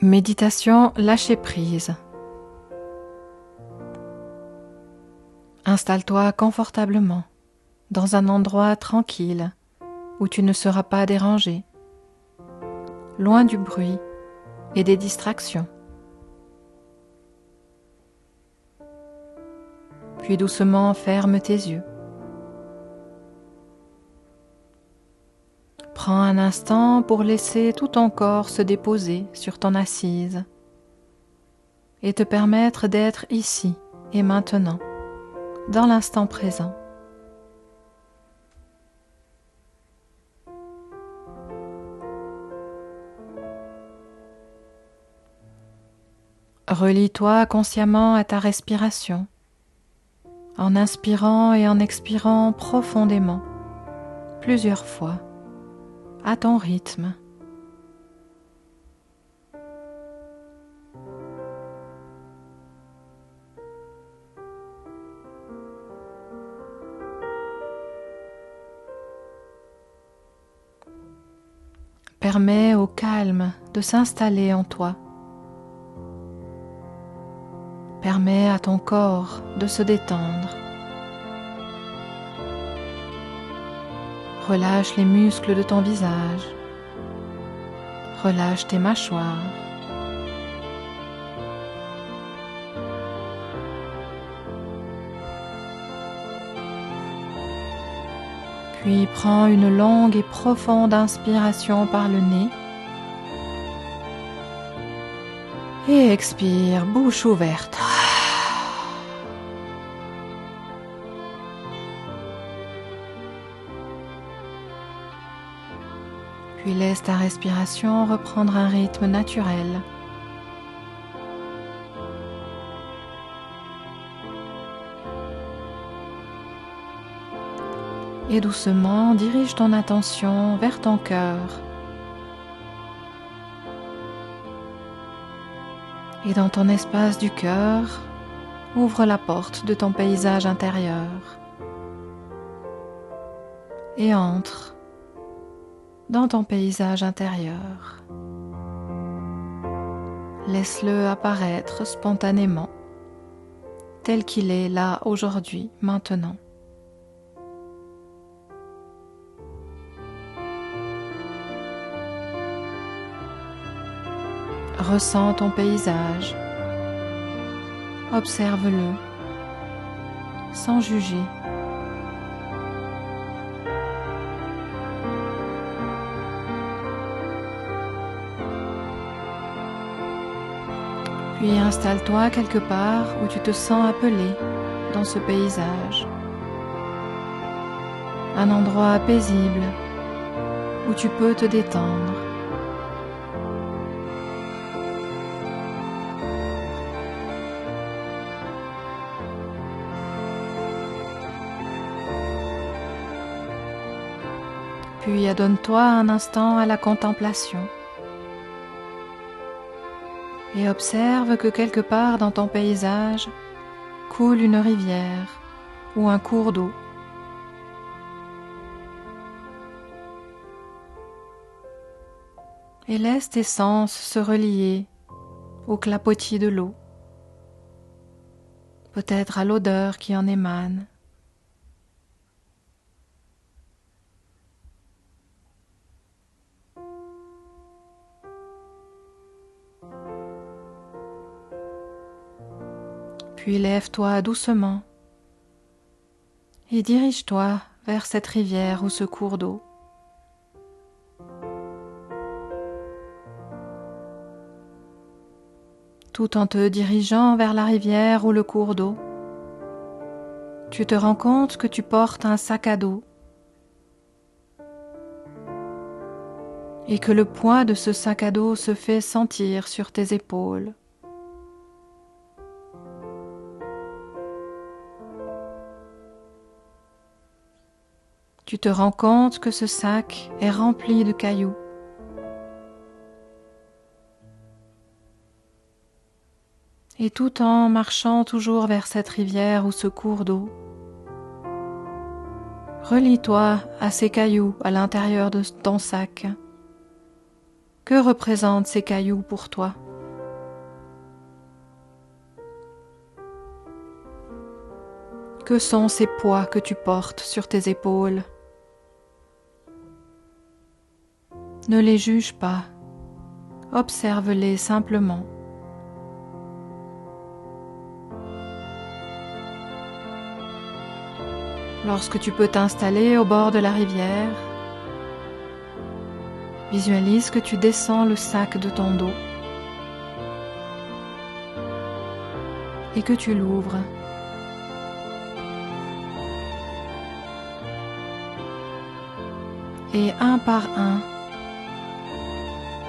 Méditation lâcher prise. Installe-toi confortablement dans un endroit tranquille où tu ne seras pas dérangé, loin du bruit et des distractions. Puis doucement ferme tes yeux. Prends un instant pour laisser tout ton corps se déposer sur ton assise et te permettre d'être ici et maintenant, dans l'instant présent. Relie-toi consciemment à ta respiration, en inspirant et en expirant profondément, plusieurs fois, à ton rythme. Permets au calme de s'installer en toi. Permets à ton corps de se détendre. Relâche les muscles de ton visage. Relâche tes mâchoires. Puis prends une longue et profonde inspiration par le nez. Et expire, bouche ouverte. Puis laisse ta respiration reprendre un rythme naturel. Et doucement, dirige ton attention vers ton cœur. Et dans ton espace du cœur, ouvre la porte de ton paysage intérieur. Et entre dans ton paysage intérieur. Laisse-le apparaître spontanément, tel qu'il est là aujourd'hui, maintenant. Ressens ton paysage, observe-le, sans juger. Puis installe-toi quelque part où tu te sens appelé dans ce paysage. Un endroit paisible où tu peux te détendre. Puis adonne-toi un instant à la contemplation. Et observe que quelque part dans ton paysage coule une rivière ou un cours d'eau. Et laisse tes sens se relier au clapotis de l'eau, peut-être à l'odeur qui en émane. Puis lève-toi doucement et dirige-toi vers cette rivière ou ce cours d'eau. Tout en te dirigeant vers la rivière ou le cours d'eau, tu te rends compte que tu portes un sac à dos et que le poids de ce sac à dos se fait sentir sur tes épaules. Tu te rends compte que ce sac est rempli de cailloux. Et tout en marchant toujours vers cette rivière ou ce cours d'eau, relie-toi à ces cailloux à l'intérieur de ton sac. Que représentent ces cailloux pour toi ? Que sont ces poids que tu portes sur tes épaules? Ne les juge pas, observe-les simplement. Lorsque tu peux t'installer au bord de la rivière, visualise que tu descends le sac de ton dos et que tu l'ouvres. Et un par un,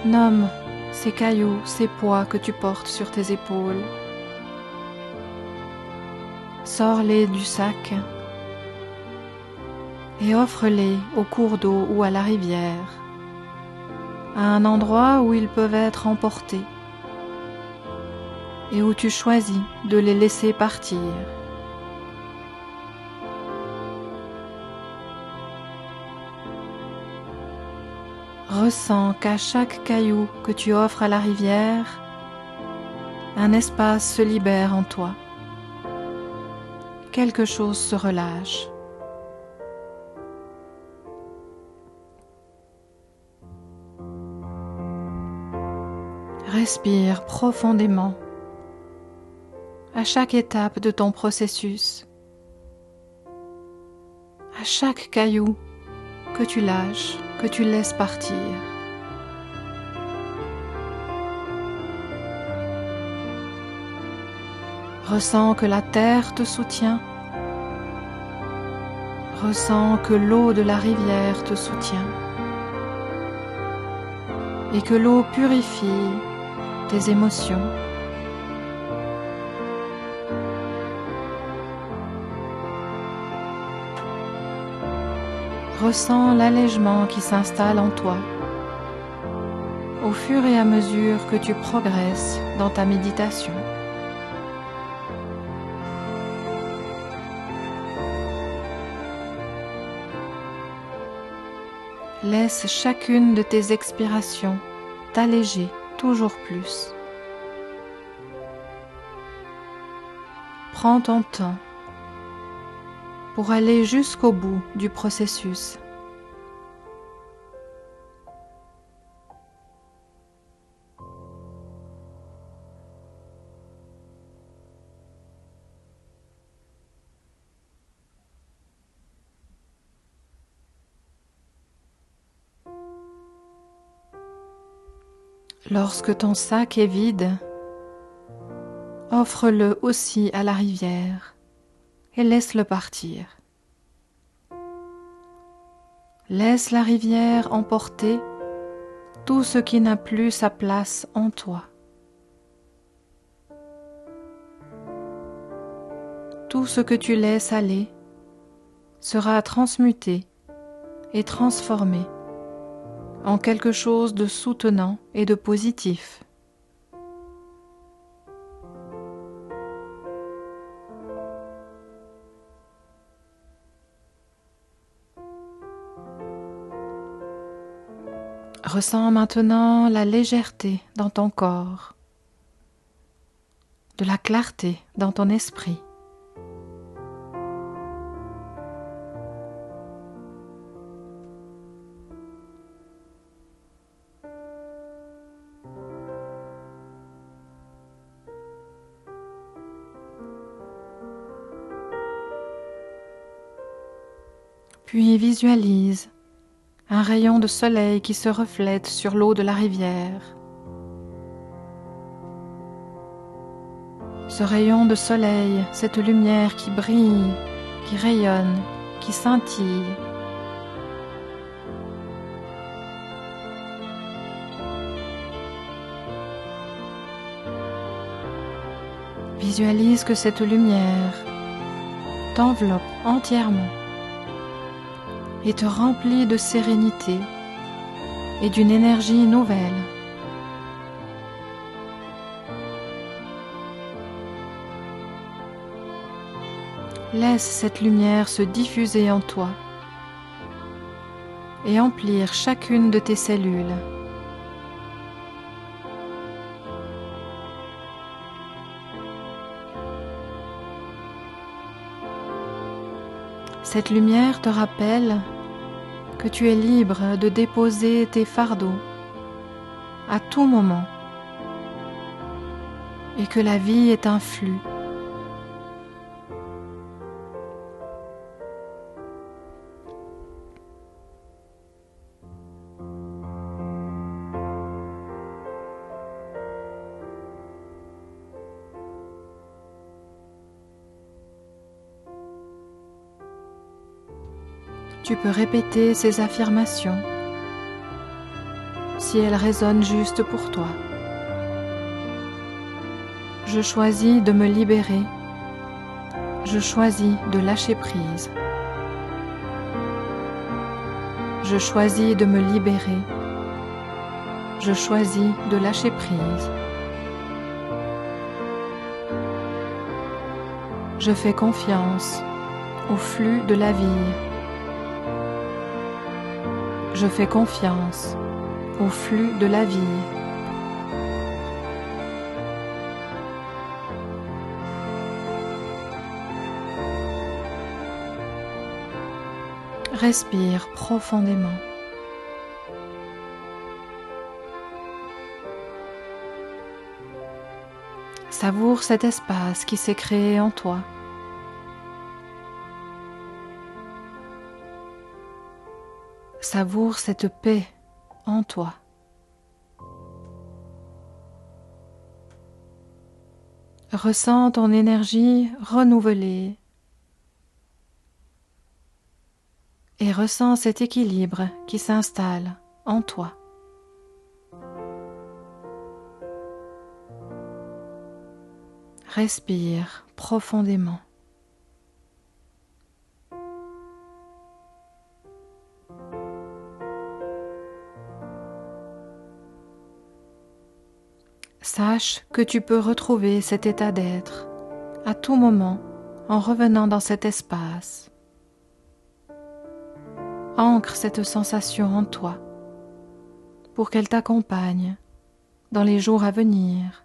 nomme ces cailloux, ces poids que tu portes sur tes épaules. Sors-les du sac et offre-les au cours d'eau ou à la rivière, à un endroit où ils peuvent être emportés et où tu choisis de les laisser partir. Ressens qu'à chaque caillou que tu offres à la rivière, un espace se libère en toi. Quelque chose se relâche. Respire profondément à chaque étape de ton processus, à chaque caillou que tu lâches, que tu laisses partir. Ressens que la terre te soutient. Ressens que l'eau de la rivière te soutient et que l'eau purifie tes émotions. Ressens l'allègement qui s'installe en toi au fur et à mesure que tu progresses dans ta méditation. Laisse chacune de tes expirations t'alléger toujours plus. Prends ton temps pour aller jusqu'au bout du processus. Lorsque ton sac est vide, offre-le aussi à la rivière et laisse-le partir. Laisse la rivière emporter tout ce qui n'a plus sa place en toi. Tout ce que tu laisses aller sera transmuté et transformé en quelque chose de soutenant et de positif. Ressens maintenant la légèreté dans ton corps, de la clarté dans ton esprit. Puis visualise un rayon de soleil qui se reflète sur l'eau de la rivière. Ce rayon de soleil, cette lumière qui brille, qui rayonne, qui scintille. Visualise que cette lumière t'enveloppe entièrement et te remplit de sérénité et d'une énergie nouvelle. Laisse cette lumière se diffuser en toi et emplir chacune de tes cellules. Cette lumière te rappelle que tu es libre de déposer tes fardeaux à tout moment et que la vie est un flux. Tu peux répéter ces affirmations si elles résonnent juste pour toi. Je choisis de me libérer. Je choisis de lâcher prise. Je choisis de me libérer. Je choisis de lâcher prise. Je fais confiance au flux de la vie. Je fais confiance au flux de la vie. Respire profondément. Savoure cet espace qui s'est créé en toi. Savoure cette paix en toi. Ressens ton énergie renouvelée et ressens cet équilibre qui s'installe en toi. Respire profondément. Sache que tu peux retrouver cet état d'être à tout moment en revenant dans cet espace. Ancre cette sensation en toi pour qu'elle t'accompagne dans les jours à venir.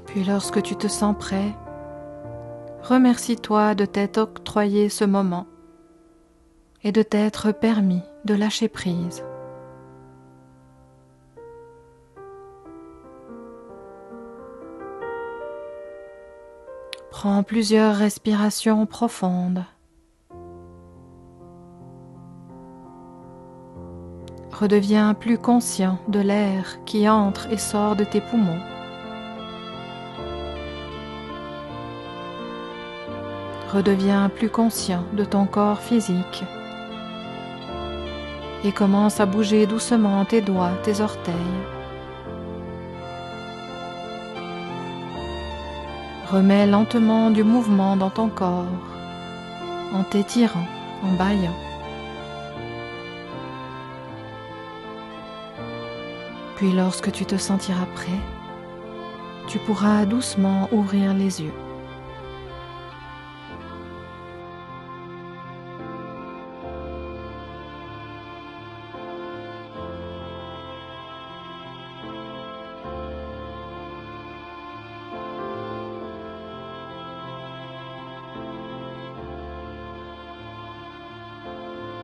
Puis lorsque tu te sens prêt, remercie-toi de t'être octroyé ce moment et de t'être permis de lâcher prise. Prends plusieurs respirations profondes. Redeviens plus conscient de l'air qui entre et sort de tes poumons. Redeviens plus conscient de ton corps physique et commence à bouger doucement tes doigts, tes orteils. Remets lentement du mouvement dans ton corps en t'étirant, en bâillant. Puis lorsque tu te sentiras prêt, tu pourras doucement ouvrir les yeux.